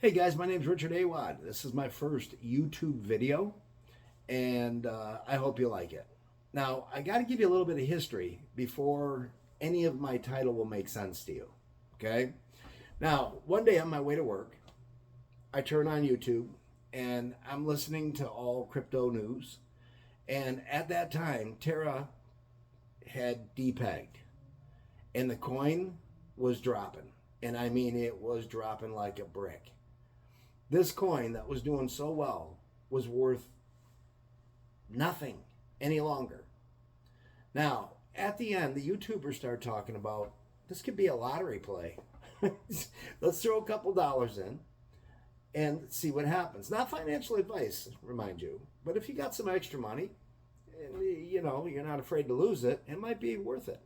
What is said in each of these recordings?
Hey guys, my name is Richard Awad. This is my first YouTube video, and I hope you like it. Now, I got to give you a little bit of history before any of my title will make sense to you. Okay? Now, one day on my way to work, I turn on YouTube and I'm listening to all crypto news. And at that time, Terra had depegged, and the coin was dropping. And I mean, it was dropping like a brick. This coin that was doing so well was worth nothing any longer. Now, at the end, the YouTubers start talking about this could be a lottery play. Let's throw a couple dollars in and see what happens. Not financial advice, remind you, but if you got some extra money and you're not afraid to lose it, it might be worth it.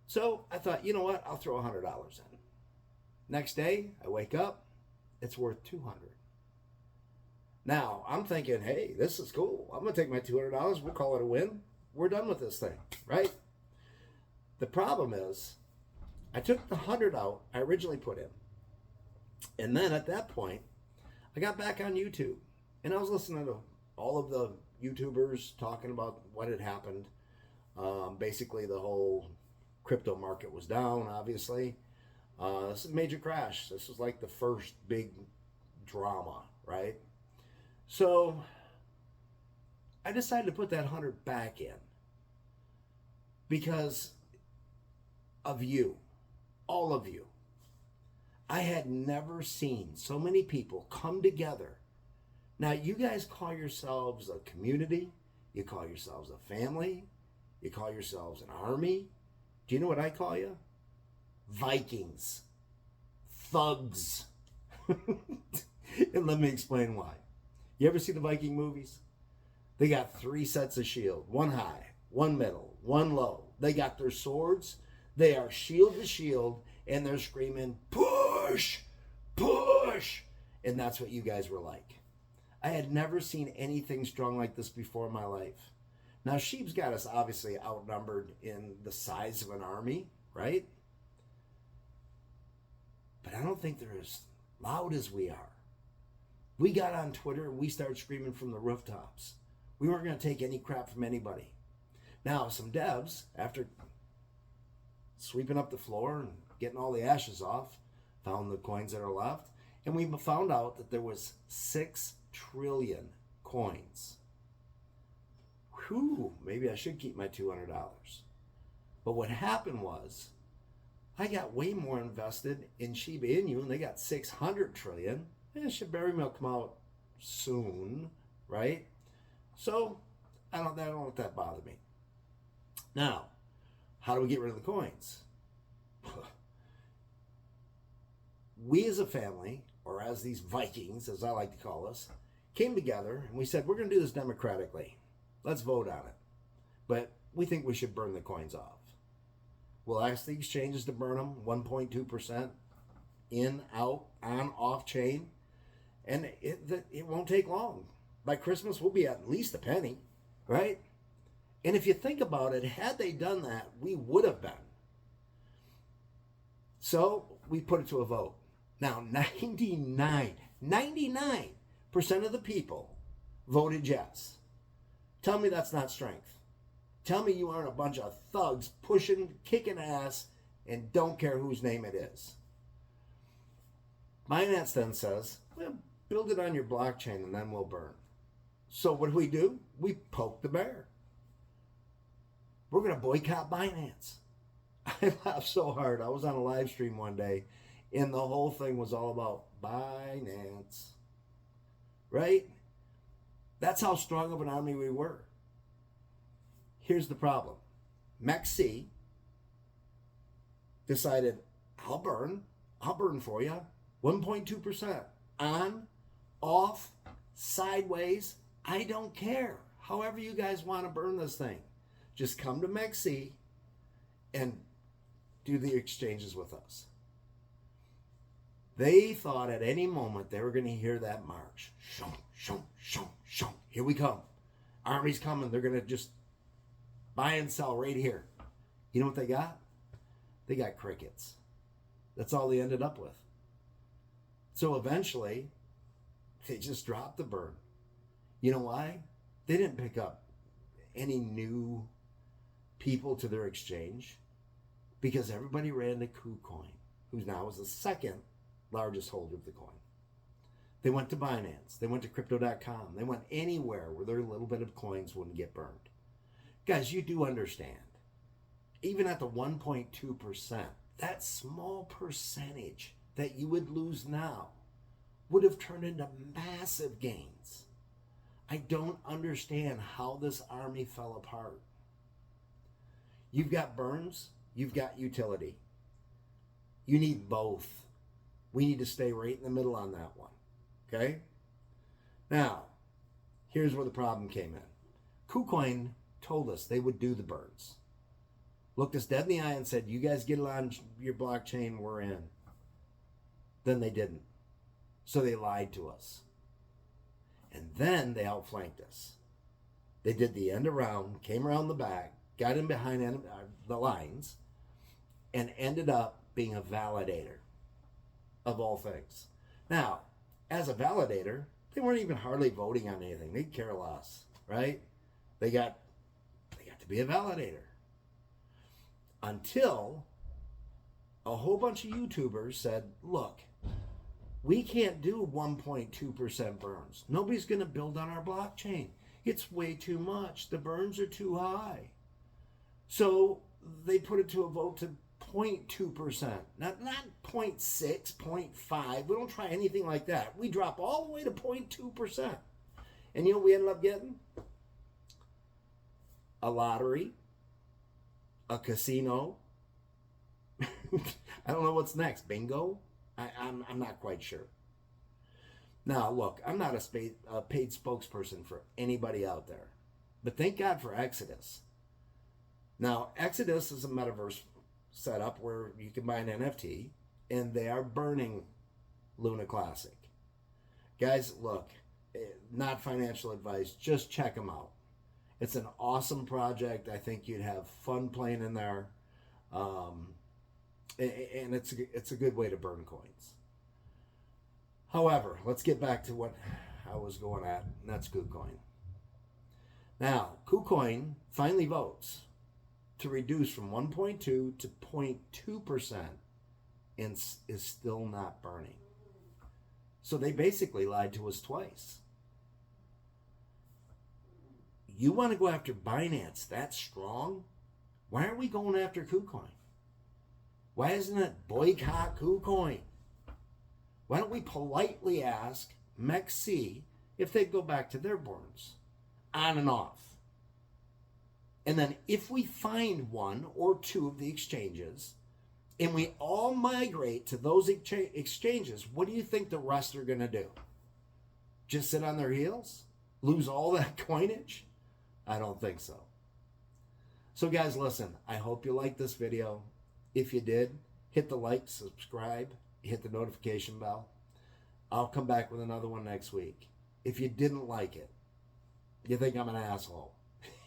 So I thought, you know what? I'll throw $100 in. Next day, I wake up, it's worth $200. Now, I'm thinking, hey, this is cool. I'm going to take my $200. We'll call it a win. We're done with this thing, right? The problem is, I took the 100 out I originally put in. And then at that point, I got back on YouTube. And I was listening to all of the YouTubers talking about what had happened. Basically, the whole crypto market was down, obviously. This is a major crash. This was like the first big drama, right? So I decided to put that 100 back in because of you, all of you. I had never seen so many people come together. Now, you guys call yourselves a community. You call yourselves a family. You call yourselves an army. Do you know what I call you? Vikings. Thugs. And let me explain why. You ever see the Viking movies? They got 3 sets of shield. One high, one middle, one low. They got their swords. They are shield to shield, and they're screaming, push, push. And that's what you guys were like. I had never seen anything strong like this before in my life. Now, Sheep's got us obviously outnumbered in the size of an army, right? But I don't think they're as loud as we are. We got on Twitter and we started screaming from the rooftops. We weren't going to take any crap from anybody. Now, some devs, after sweeping up the floor and getting all the ashes off, found the coins that are left, and we found out that there was 6 trillion coins. Whew, maybe I should keep my $200. But what happened was, I got way more invested in Shiba Inu, and they got 600 trillion. And Shibari will come out soon, right? So I don't let that bother me. Now, how do we get rid of the coins? We as a family, or as these Vikings, as I like to call us, came together and we said, we're going to do this democratically. Let's vote on it. But we think we should burn the coins off. We'll ask the exchanges to burn them, 1.2%, in, out, on, off chain. And it won't take long. By Christmas, we'll be at least a penny, right? And if you think about it, had they done that, we would have been. So we put it to a vote. Now, 99% of the people voted yes. Tell me that's not strength. Tell me you aren't a bunch of thugs pushing, kicking ass, and don't care whose name it is. Binance then says, well, build it on your blockchain and then we'll burn. So what do? We poke the bear. We're going to boycott Binance. I laughed so hard. I was on a live stream one day and the whole thing was all about Binance. Right? That's how strong of an army we were. Here's the problem. MEXC decided, I'll burn for you. 1.2%. On, off, sideways, I don't care. However you guys want to burn this thing. Just come to MEXC and do the exchanges with us. They thought at any moment they were going to hear that march. Shunk, shunk, shunk, shunk. Here we come. Army's coming. They're going to just buy and sell right here. You know what they got? They got crickets. That's all they ended up with. So eventually, they just dropped the burn. You know why? They didn't pick up any new people to their exchange because everybody ran to KuCoin, who now is the second largest holder of the coin. They went to Binance. They went to Crypto.com. They went anywhere where their little bit of coins wouldn't get burned. Guys, you do understand. Even at the 1.2%, that small percentage that you would lose now would have turned into massive gains. I don't understand how this army fell apart. You've got burns, you've got utility. You need both. We need to stay right in the middle on that one. Okay? Now, here's where the problem came in. KuCoin told us they would do the burns. Looked us dead in the eye and said, you guys get it on your blockchain, we're in. Then they didn't. So they lied to us. And then they outflanked us. They did the end around, came around the back, got in behind the lines, and ended up being a validator of all things. Now, as a validator, they weren't even hardly voting on anything. They'd care less, right? They got to be a validator. Until a whole bunch of YouTubers said, look, we can't do 1.2% burns. Nobody's going to build on our blockchain. It's way too much. The burns are too high. So they put it to a vote to 0.2%. Not 0.6, 0.5. We don't try anything like that. We drop all the way to 0.2%. And you know what we ended up getting? A lottery, a casino. I don't know what's next. Bingo? I'm not quite sure. Now, look, I'm not a paid spokesperson for anybody out there. But thank God for Exodus. Now, Exodus is a metaverse setup where you can buy an NFT, and they are burning Luna Classic. Guys, look, not financial advice. Just check them out. It's an awesome project. I think you'd have fun playing in there. And it's a good way to burn coins. However, let's get back to what I was going at, and that's KuCoin. Now, KuCoin finally votes to reduce from 1.2 to 0.2% and is still not burning. So they basically lied to us twice. You want to go after Binance that strong? Why aren't we going after KuCoin? Why isn't it boycott KuCoin? Why don't we politely ask MEXC if they'd go back to their burns? On and off. And then if we find one or two of the exchanges and we all migrate to those exchanges, what do you think the rest are going to do? Just sit on their heels? Lose all that coinage? I don't think so. So guys, listen, I hope you liked this video. If you did, hit the like, subscribe, hit the notification bell. I'll come back with another one next week. If you didn't like it, you think I'm an asshole,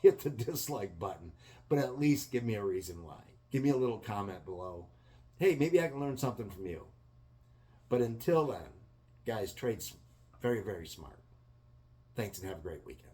hit the dislike button, but at least give me a reason why. Give me a little comment below. Hey, maybe I can learn something from you. But until then, guys, trade very, very smart. Thanks and have a great weekend.